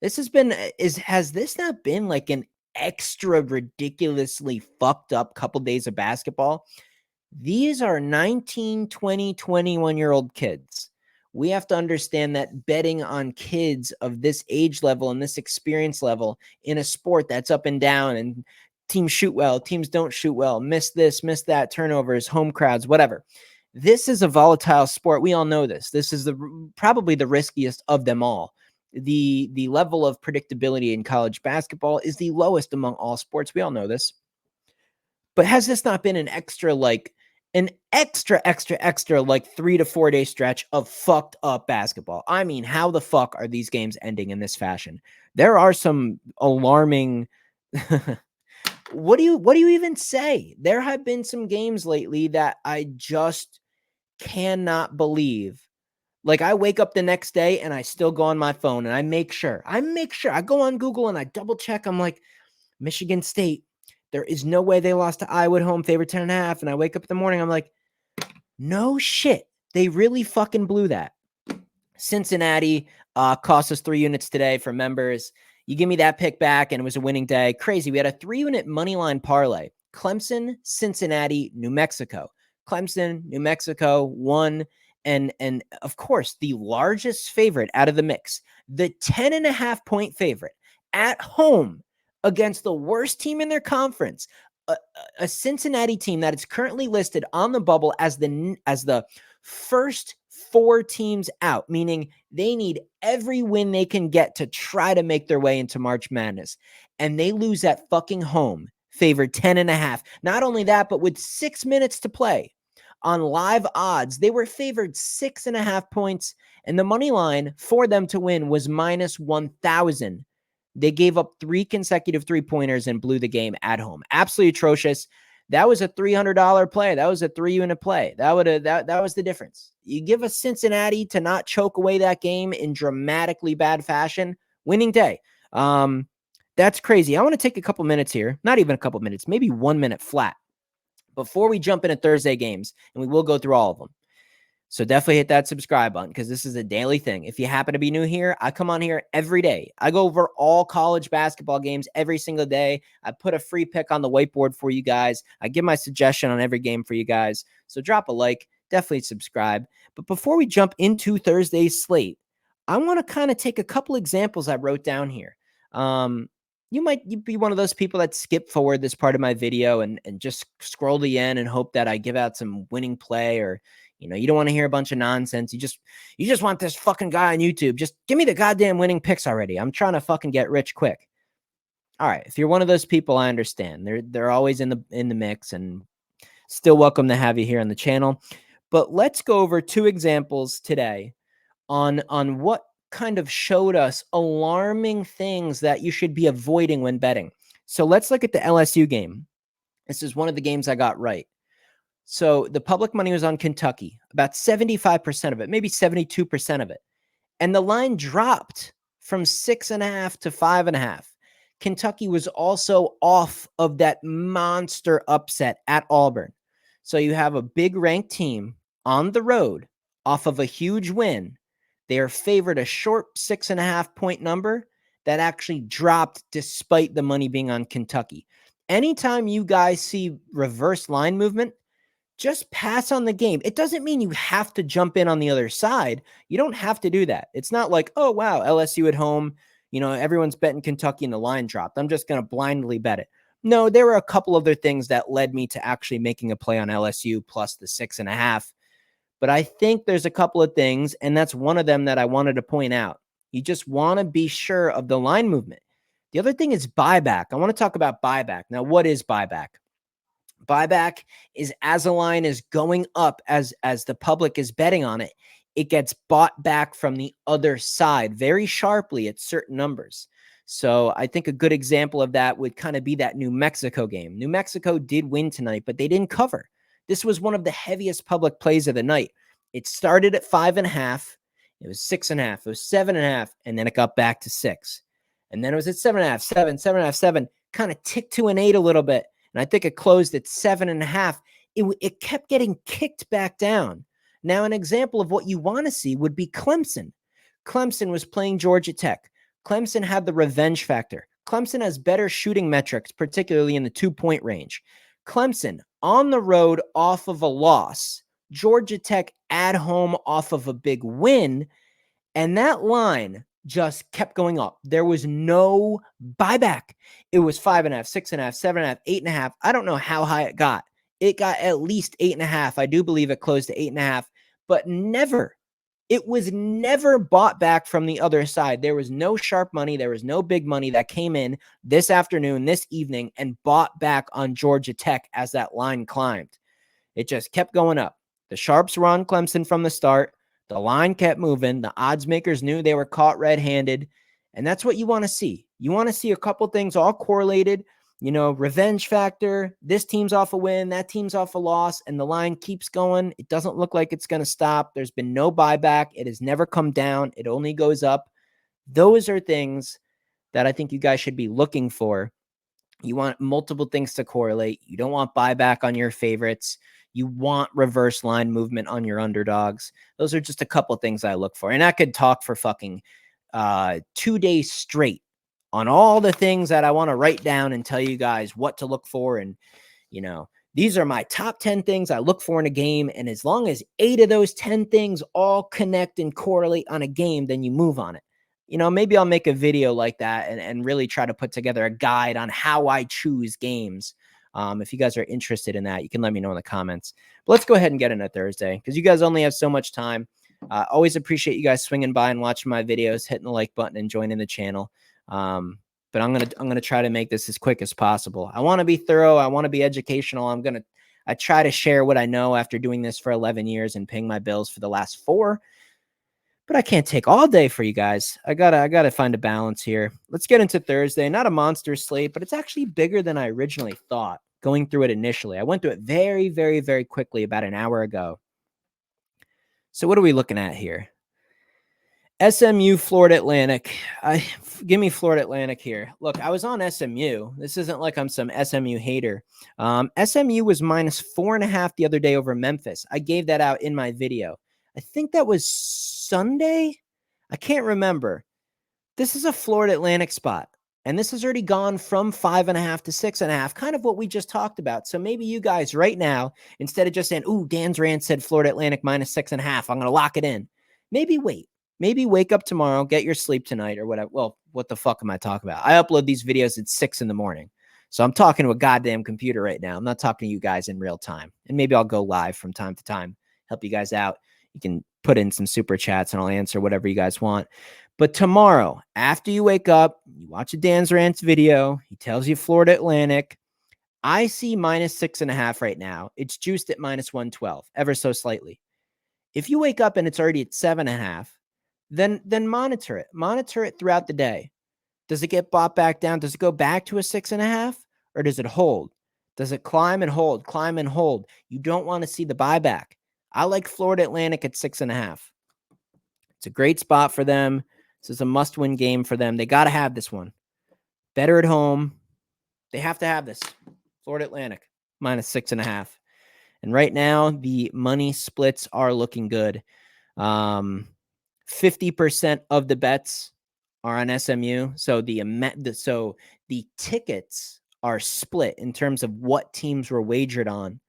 This has been has this not been like an extra ridiculously fucked up couple days of basketball? These are 19, 20, 21-year-old kids. We have to understand that betting on kids of this age level and this experience level in a sport that's up and down and teams shoot well, teams don't shoot well, miss this, miss that, turnovers, home crowds, whatever. This is a volatile sport. We all know this. This is probably the riskiest of them all. The level of predictability in college basketball is the lowest among all sports. We all know this. But has this not been an extra like 3 to 4 day stretch of fucked up basketball? I mean, how the fuck are these games ending in this fashion? There are some alarming what do you even say? There have been some games lately that I just cannot believe. Like, I wake up the next day and I still go on my phone and I make sure I go on Google and I double check. I'm like, Michigan State, there is no way they lost to Iowa at home, favorite 10.5. And I wake up in the morning, I'm like, no shit. They really fucking blew that. Cincinnati cost us 3 units today for members. You give me that pick back and it was a winning day. Crazy. We had a 3-unit money line parlay. Clemson, Cincinnati, New Mexico. Clemson, New Mexico won. And of course, the largest favorite out of the mix, the 10.5 point favorite at home against the worst team in their conference, a Cincinnati team that is currently listed on the bubble as the first 4 teams out, meaning they need every win they can get to try to make their way into March Madness. And they lose at fucking home, favored 10.5. Not only that, but with 6 minutes to play on live odds, they were favored 6.5 points, and the money line for them to win was minus 1,000. They gave up 3 consecutive 3-pointers and blew the game at home. Absolutely atrocious. That was a $300 play. That was a 3-unit play. That was the difference. You give us Cincinnati to not choke away that game in dramatically bad fashion, winning day. That's crazy. I want to take a couple minutes here, not even a couple minutes, maybe 1 minute flat before we jump into Thursday games, and we will go through all of them. So definitely hit that subscribe button because this is a daily thing. If you happen to be new here, I come on here every day. I go over all college basketball games every single day. I put a free pick on the whiteboard for you guys. I give my suggestion on every game for you guys. So drop a like, definitely subscribe. But before we jump into Thursday's slate, I want to kind of take a couple examples I wrote down here. You might be one of those people that skip forward this part of my video and just scroll to the end and hope that I give out some winning play, or you don't want to hear a bunch of nonsense. You just want this fucking guy on YouTube. Just give me the goddamn winning picks already. I'm trying to fucking get rich quick. All right, if you're one of those people, I understand. They're always in the mix, and still welcome to have you here on the channel. But let's go over 2 examples today on what kind of showed us alarming things that you should be avoiding when betting. So let's look at the LSU game. This is one of the games I got right. So the public money was on Kentucky, about 75% of it, maybe 72% of it. And the line dropped from 6.5 to 5.5. Kentucky was also off of that monster upset at Auburn. So you have a big ranked team on the road off of a huge win. They are favored a short 6.5 point number that actually dropped despite the money being on Kentucky. Anytime you guys see reverse line movement, just pass on the game. It doesn't mean you have to jump in on the other side. You don't have to do that. It's not like, oh, wow, LSU at home, everyone's betting Kentucky and the line dropped. I'm just going to blindly bet it. No, there were a couple other things that led me to actually making a play on LSU plus the 6.5. But I think there's a couple of things, and that's one of them that I wanted to point out. You just want to be sure of the line movement. The other thing is buyback. I want to talk about buyback. Now, what is buyback? Buyback is as a line is going up as the public is betting on it, it gets bought back from the other side very sharply at certain numbers. So I think a good example of that would kind of be that New Mexico game. New Mexico did win tonight, but they didn't cover. This was one of the heaviest public plays of the night. It started at 5.5. It was 6.5. It was 7.5. And then it got back to 6. And then it was at 7.5, 7, 7.5, 7, kind of ticked to an 8 a little bit. And I think it closed at 7.5. It kept getting kicked back down. Now, an example of what you want to see would be Clemson. Clemson was playing Georgia Tech. Clemson had the revenge factor. Clemson has better shooting metrics, particularly in the 2-point range. Clemson on the road off of a loss. Georgia Tech at home off of a big win. And that line just kept going up. There was no buyback. It was 5.5, 6.5, 7.5, 8.5. I don't know how high it got. It got at least 8.5. I do believe it closed to 8.5, but never. It was never bought back from the other side. There was no sharp money. There was no big money that came in this afternoon, this evening, and bought back on Georgia Tech as that line climbed. It just kept going up. The sharps were on Clemson from the start. The line kept moving. The odds makers knew they were caught red-handed. And that's what you want to see. You want to see a couple things all correlated. Revenge factor. This team's off a win. That team's off a loss. And the line keeps going. It doesn't look like it's going to stop. There's been no buyback. It has never come down. It only goes up. Those are things that I think you guys should be looking for. You want multiple things to correlate. You don't want buyback on your favorites. You want reverse line movement on your underdogs. Those are just a couple things I look for. And I could talk for fucking 2 days straight on all the things that I want to write down and tell you guys what to look for. And, these are my top 10 things I look for in a game. And as long as 8 of those 10 things all connect and correlate on a game, then you move on it. Maybe I'll make a video like that and really try to put together a guide on how I choose games. If you guys are interested in that, you can let me know in the comments. But let's go ahead and get into Thursday because you guys only have so much time. Always appreciate you guys swinging by and watching my videos, hitting the like button and joining the channel. But I'm gonna try to make this as quick as possible. I want to be thorough. I want to be educational. I try to share what I know after doing this for 11 years and paying my bills for the last 4. But I can't take all day for you guys. I gotta find a balance here. Let's get into Thursday. Not a monster slate, but it's actually bigger than I originally thought going through it initially. I went through it very, very, very quickly about an hour ago. So what are we looking at here? SMU, Florida Atlantic. Give me Florida Atlantic here. Look, I was on SMU. This isn't like I'm some SMU hater. SMU was -4.5 the other day over Memphis. I gave that out in my video. I think that was Sunday. I can't remember. This is a Florida Atlantic spot. And this has already gone from 5.5 to 6.5, kind of what we just talked about. So maybe you guys right now, instead of just saying, "Ooh, Dan's Rant said Florida Atlantic -6.5, I'm going to lock it in." Maybe wait. Maybe wake up tomorrow, get your sleep tonight or whatever. Well, what the fuck am I talking about? I upload these videos at 6 in the morning. So I'm talking to a goddamn computer right now. I'm not talking to you guys in real time. And maybe I'll go live from time to time, help you guys out. You can put in some super chats and I'll answer whatever you guys want. But tomorrow, after you wake up, you watch a Dan's Rants video. He tells you Florida Atlantic. I see -6.5 right now. It's juiced at -112, ever so slightly. If you wake up and it's already at 7.5, then monitor it. Monitor it throughout the day. Does it get bought back down? Does it go back to a 6.5? Or does it hold? Does it climb and hold? Climb and hold? You don't want to see the buyback. I like Florida Atlantic at 6.5. It's a great spot for them. This is a must-win game for them. They got to have this one. Better at home. They have to have this. Florida Atlantic, -6.5. And right now, the money splits are looking good. 50% of the bets are on SMU. So the tickets are split in terms of what teams were wagered on.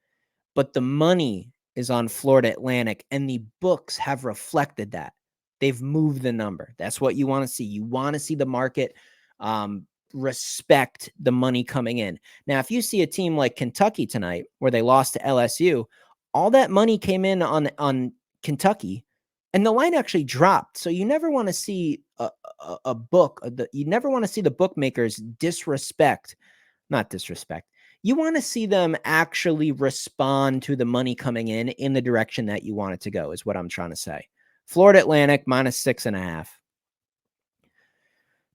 But the money is on Florida Atlantic, and the books have reflected that. They've moved the number. That's what you want to see. You want to see the market respect the money coming in. Now, if you see a team like Kentucky tonight where they lost to LSU, all that money came in on Kentucky, and the line actually dropped. So you never want to see a book. You never want to see the bookmakers not disrespect. You want to see them actually respond to the money coming in the direction that you want it to go, is what I'm trying to say. Florida Atlantic -6.5.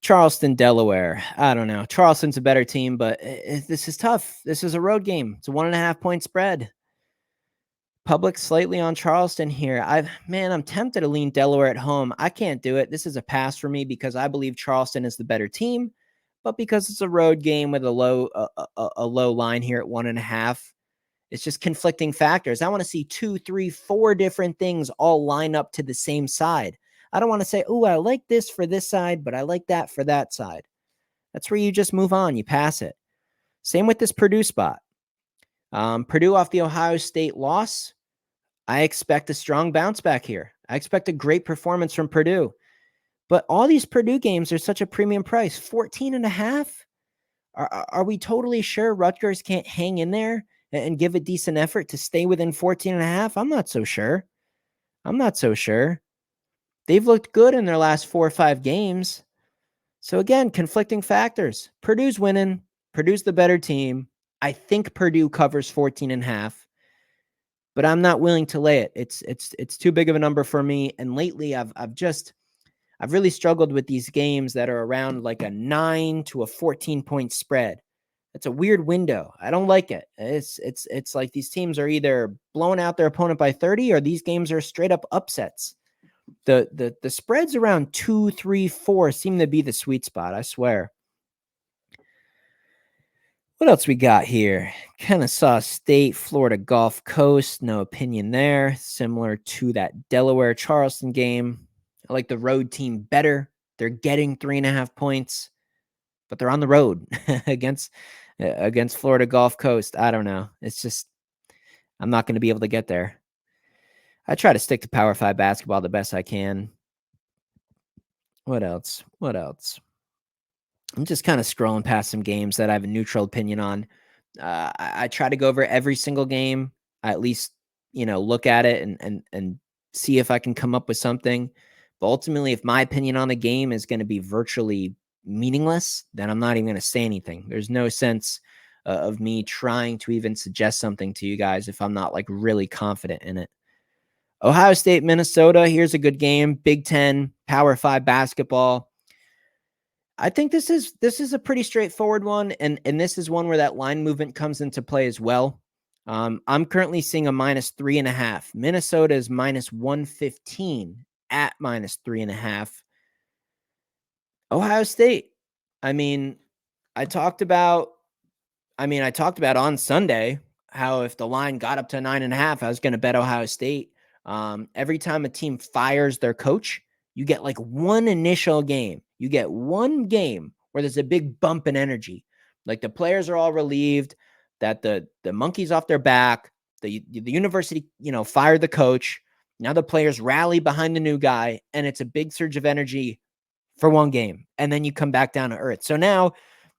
Charleston, Delaware. I don't know. Charleston's a better team, but this is tough. This is a road game. It's a 1.5 point spread. Public slightly on Charleston here. I'm tempted to lean Delaware at home. I can't do it. This is a pass for me because I believe Charleston is the better team, but because it's a road game with a low line here at 1.5, it's just conflicting factors. I want to see 2, 3, 4 different things all line up to the same side. I don't want to say, oh, I like this for this side, but I like that for that side. That's where you just move on. You pass it. Same with this Purdue spot. Purdue off the Ohio State loss. I expect a strong bounce back here. I expect a great performance from Purdue. But all these Purdue games are such a premium price. 14.5. Are we totally sure Rutgers can't hang in there and give a decent effort to stay within 14.5? I'm not so sure. They've looked good in their last 4 or 5 games. So again, conflicting factors. Purdue's winning. Purdue's the better team. I think Purdue covers 14.5, but I'm not willing to lay it. It's too big of a number for me. And lately I've really struggled with these games that are around like a 9 to a 14-point spread. It's a weird window. I don't like it. It's like these teams are either blowing out their opponent by 30 or these games are straight up upsets. The spreads around 2, 3, 4 seem to be the sweet spot, I swear. What else we got here? Kennesaw State, Florida Gulf Coast. No opinion there. Similar to that Delaware Charleston game. I like the road team better. They're getting 3.5 points, but they're on the road against Florida Gulf Coast. I don't know. It's just, I'm not going to be able to get there. I try to stick to Power 5 basketball the best I can. What else? I'm just kind of scrolling past some games that I have a neutral opinion on. I try to go over every single game. I at least, look at it and see if I can come up with something. But ultimately, if my opinion on the game is going to be virtually meaningless, then I'm not even going to say anything. There's no sense of me trying to even suggest something to you guys if I'm not like really confident in it. Ohio State, Minnesota. Here's a good game. Big Ten, Power 5 basketball. I think this is a pretty straightforward one, and this is one where that line movement comes into play as well. I'm currently seeing a -3.5. Minnesota is -115 at -3.5. Ohio State. I talked about on Sunday how if the line got up to 9.5, I was going to bet Ohio State. Every time a team fires their coach, you get like one initial game. You get one game where there's a big bump in energy. Like the players are all relieved that the monkey's off their back. The university, fired the coach. Now the players rally behind the new guy, and it's a big surge of energy for one game. And then you come back down to earth. So now,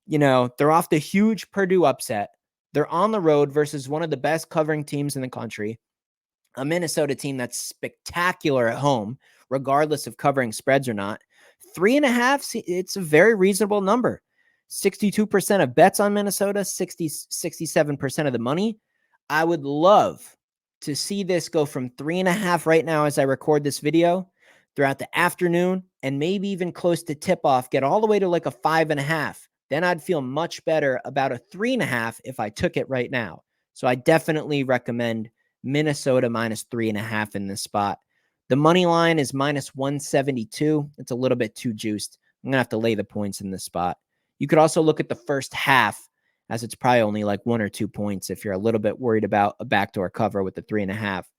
they're off the huge Purdue upset. They're on the road versus one of the best covering teams in the country, a Minnesota team that's spectacular at home, regardless of covering spreads or not. 3.5, it's a very reasonable number. 62% of bets on Minnesota, 67% of the money. I would love to see this go from 3.5 right now as I record this video throughout the afternoon and maybe even close to tip off, get all the way to like a 5.5. Then I'd feel much better about a 3.5 if I took it right now. So I definitely recommend Minnesota -3.5 in this spot. The money line is -172. It's a little bit too juiced. I'm going to have to lay the points in this spot. You could also look at the first half, as it's probably only like 1 or 2 points if you're a little bit worried about a backdoor cover with the 3.5.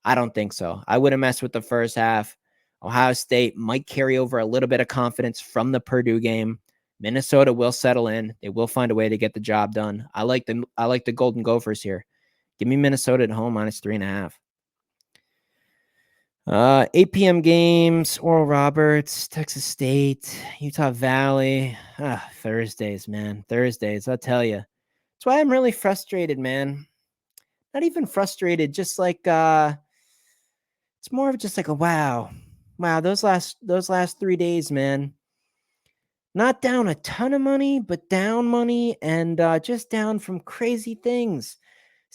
I don't think so. I wouldn't mess with the first half. Ohio State might carry over a little bit of confidence from the Purdue game. Minnesota will settle in. They will find a way to get the job done. I like the Golden Gophers here. Give me Minnesota at home -3.5. 8 p.m. games, Oral Roberts, Texas State, Utah Valley. Thursdays, man. Thursdays, I'll tell you. That's why I'm really frustrated, man. Not even frustrated, just like it's more of just like a wow. Those last 3 days, man. Not down a ton of money, but down money and just down from crazy things.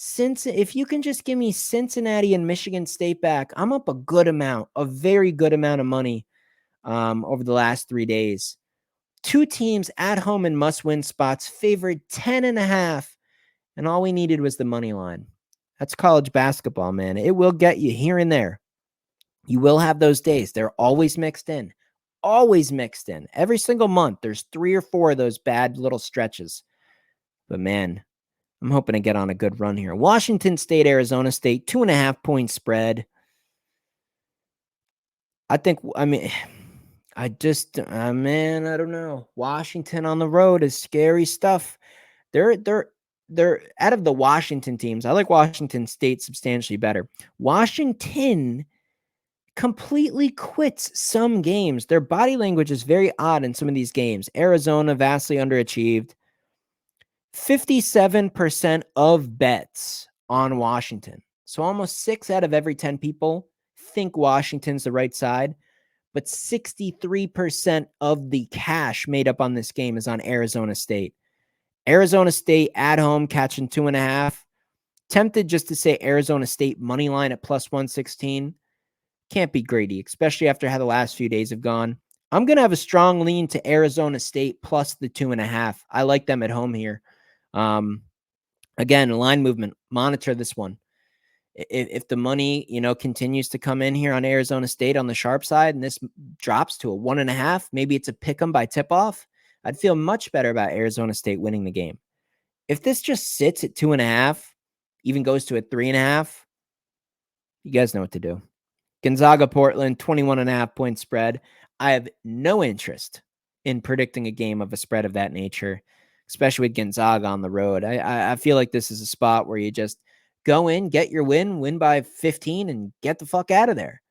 Since if you can just give me Cincinnati and Michigan State back, I'm up a very good amount of money over the last 3 days. 2 teams at home in must-win spots, favored 10.5, and all we needed was the money line. That's college basketball, man. It will get you here and there. You will have those days. They're always mixed in. Always mixed in. Every single month, there's 3 or 4 of those bad little stretches. But man, I'm hoping to get on a good run here. Washington State, Arizona State, 2.5 point spread. I mean, man, I don't know. Washington on the road is scary stuff. They're out of the Washington teams. I like Washington State substantially better. Washington completely quits some games. Their body language is very odd in some of these games. Arizona vastly underachieved. 57% of bets on Washington. So almost 6 out of every 10 people think Washington's the right side, but 63% of the cash made up on this game is on Arizona State. Arizona State at home catching 2.5. Tempted just to say Arizona State money line at plus 116. Can't be greedy, especially after how the last few days have gone. I'm going to have a strong lean to Arizona State plus the 2.5. I like them at home here. Again, line movement, monitor this one. If the money, continues to come in here on Arizona State on the sharp side, and this drops to a 1.5, maybe it's a pick 'em by tip off, I'd feel much better about Arizona State winning the game. If this just sits at 2.5, even goes to a 3.5, you guys know what to do. Gonzaga, Portland, 21.5 point spread. I have no interest in predicting a game of a spread of that nature, especially with Gonzaga on the road. I feel like this is a spot where you just go in, get your win by 15, and get the fuck out of there.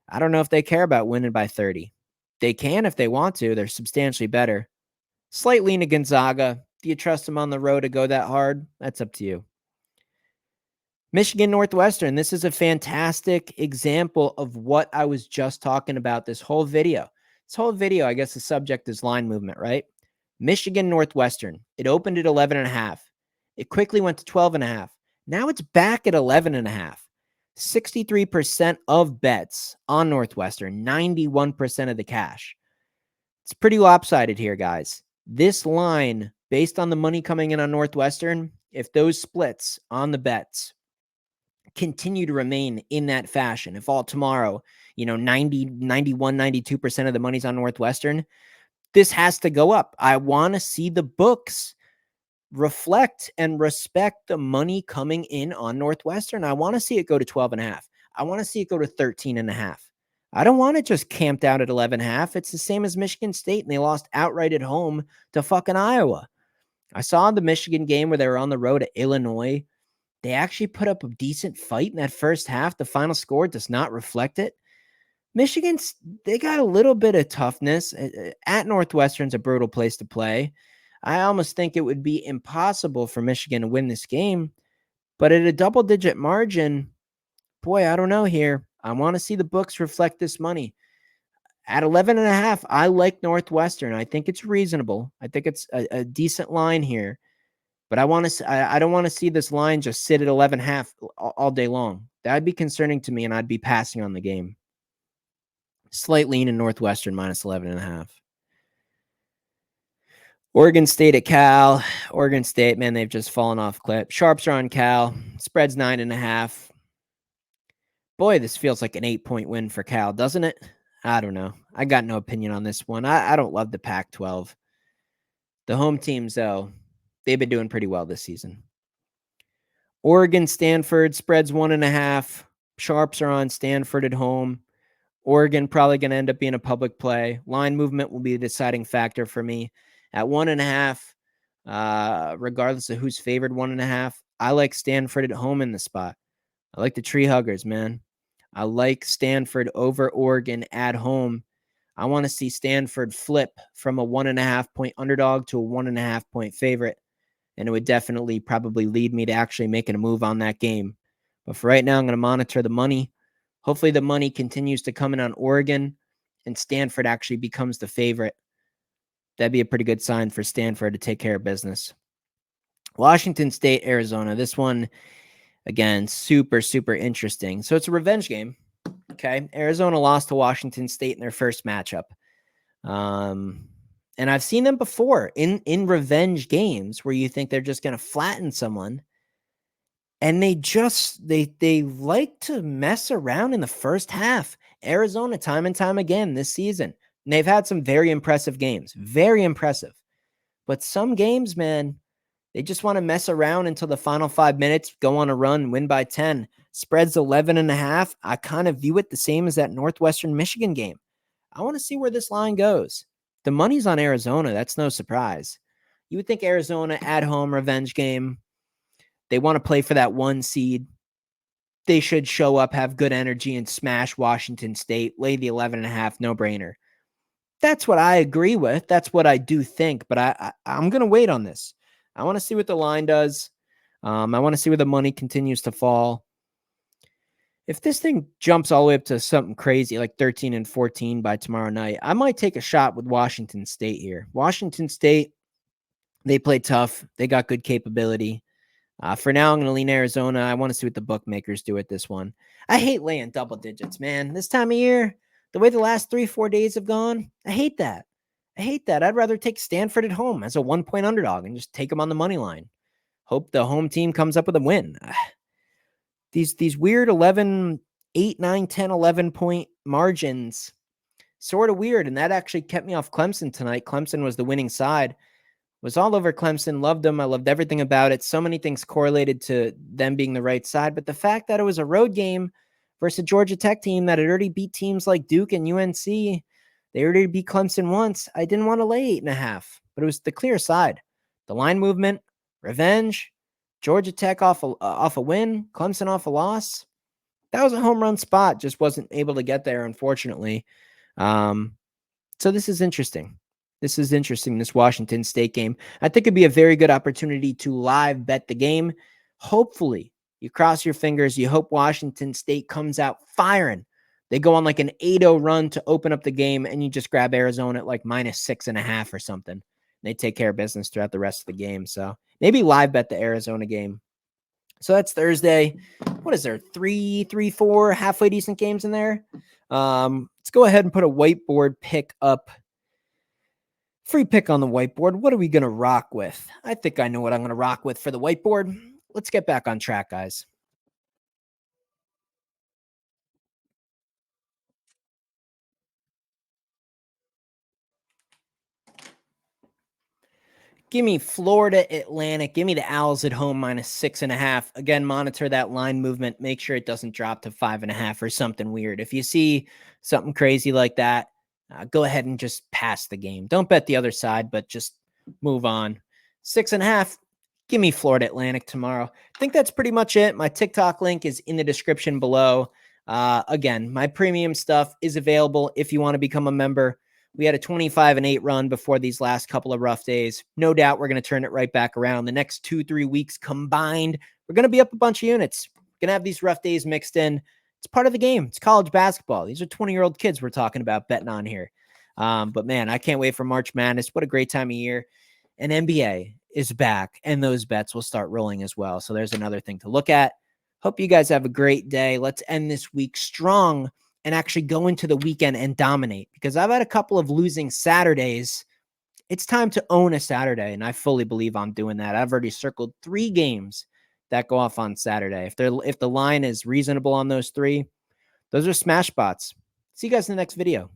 I don't know if they care about winning by 30. They can if they want to. They're substantially better. Slight lean to Gonzaga. Do you trust them on the road to go that hard? That's up to you. Michigan Northwestern. This is a fantastic example of what I was just talking about this whole video. I guess the subject is line movement, right? Michigan Northwestern. It opened at 11.5. It quickly went to 12.5. Now it's back at 11.5. 63% of bets on Northwestern, 91% of the cash. It's pretty lopsided here, guys. This line, based on the money coming in on Northwestern, if those splits on the bets continue to remain in that fashion, if all tomorrow, 90, 91, 92% of the money's on Northwestern, this has to go up. I want to see the books reflect and respect the money coming in on Northwestern. I want to see it go to 12.5. I want to see it go to 13.5. I don't want it just camped out at 11.5. It's the same as Michigan State, and they lost outright at home to fucking Iowa. I saw the Michigan game where they were on the road at Illinois. They actually put up a decent fight in that first half. The final score does not reflect it. Michigan, they got a little bit of toughness. At Northwestern's a brutal place to play. I almost think it would be impossible for Michigan to win this game. But at a double-digit margin, boy, I don't know here. I want to see the books reflect this money. At 11.5, I like Northwestern. I think it's reasonable. I think it's a decent line here. But I don't want to see this line just sit at 11.5 all day long. That'd be concerning to me, and I'd be passing on the game. Slight lean in Northwestern minus 11.5. Oregon State at Cal. Oregon State, man, they've just fallen off clip. Sharps are on Cal. Spread's 9.5. Boy, this feels like an 8-point win for Cal, doesn't it? I don't know. I got no opinion on this one. I don't love the Pac-12. The home teams, though, they've been doing pretty well this season. Oregon, Stanford, spreads 1.5. Sharps are on Stanford at home. Oregon probably going to end up being a public play. Line movement will be the deciding factor for me. At 1.5, regardless of who's favored 1.5, I like Stanford at home in the spot. I like the Tree Huggers, man. I like Stanford over Oregon at home. I want to see Stanford flip from a 1.5-point underdog to a 1.5-point favorite. And it would definitely probably lead me to actually making a move on that game. But for right now, I'm going to monitor the money. Hopefully the money continues to come in on Oregon and Stanford actually becomes the favorite. That'd be a pretty good sign for Stanford to take care of business. Washington State, Arizona. This one, again, super, super interesting. So it's a revenge game. Okay. Arizona lost to Washington State in their first matchup. And I've seen them before in revenge games where you think they're just going to flatten someone. And they like to mess around in the first half. Arizona, time and time again this season. And they've had some very impressive games. Very impressive. But some games, man, they just want to mess around until the final 5 minutes, go on a run, win by 10. Spread's 11.5. I kind of view it the same as that Northwestern Michigan game. I want to see where this line goes. The money's on Arizona. That's no surprise. You would think Arizona at home revenge game. They want to play for that 1 seed. They should show up, have good energy, and smash Washington State. Lay the 11.5, no brainer. That's what I agree with. That's what I do think. But I'm going to wait on this. I want to see what the line does. I want to see where the money continues to fall. If this thing jumps all the way up to something crazy like 13 and 14 by tomorrow night, I might take a shot with Washington State here. Washington State, they play tough. They got good capability. For now, I'm going to lean Arizona. I want to see what the bookmakers do with this one. I hate laying double digits, man. This time of year, the way the last 3-4 days have gone, I hate that. I'd rather take Stanford at home as a 1-point underdog and just take them on the money line. Hope the home team comes up with a win. These weird 11, 8, 9, 10, 11 point margins, sort of weird. And that actually kept me off Clemson tonight. Clemson was the winning side. Was all over Clemson, loved them. I loved everything about it. So many things correlated to them being the right side. But the fact that it was a road game versus a Georgia Tech team that had already beat teams like Duke and UNC, they already beat Clemson once. I didn't want to lay 8.5, but it was the clear side. The line movement, revenge, Georgia Tech off a win, Clemson off a loss. That was a home run spot. Just wasn't able to get there, unfortunately. So this is interesting. This Washington State game. I think it'd be a very good opportunity to live bet the game. Hopefully, you cross your fingers. You hope Washington State comes out firing. They go on like an 8-0 run to open up the game, and you just grab Arizona at like -6.5 or something. They take care of business throughout the rest of the game. So maybe live bet the Arizona game. So that's Thursday. What is there? 3, 4 halfway decent games in there. Let's go ahead and put a whiteboard pick up. Free pick on the whiteboard. What are we going to rock with? I think I know what I'm going to rock with for the whiteboard. Let's get back on track, guys. Give me Florida Atlantic. Give me the Owls at home -6.5. Again, monitor that line movement. Make sure it doesn't drop to 5.5 or something weird. If you see something crazy like that, go ahead and just pass the game. Don't bet the other side, but just move on. 6.5. Give me Florida Atlantic tomorrow. I think that's pretty much it. My TikTok link is in the description below. Again, my premium stuff is available if you want to become a member. We had a 25-8 run before these last couple of rough days. No doubt we're going to turn it right back around. The next 2-3 weeks combined, we're going to be up a bunch of units. We're going to have these rough days mixed in. It's part of the game. It's college basketball. These are 20-year-old kids we're talking about betting on here. But man, I can't wait for March Madness. What a great time of year. And NBA is back, and those bets will start rolling as well. So there's another thing to look at. Hope you guys have a great day. Let's end this week strong and actually go into the weekend and dominate, because I've had a couple of losing Saturdays. It's time to own a Saturday, and I fully believe I'm doing that. I've already circled 3 games that go off on Saturday. If the line is reasonable on those 3, those are smash spots. See you guys in the next video.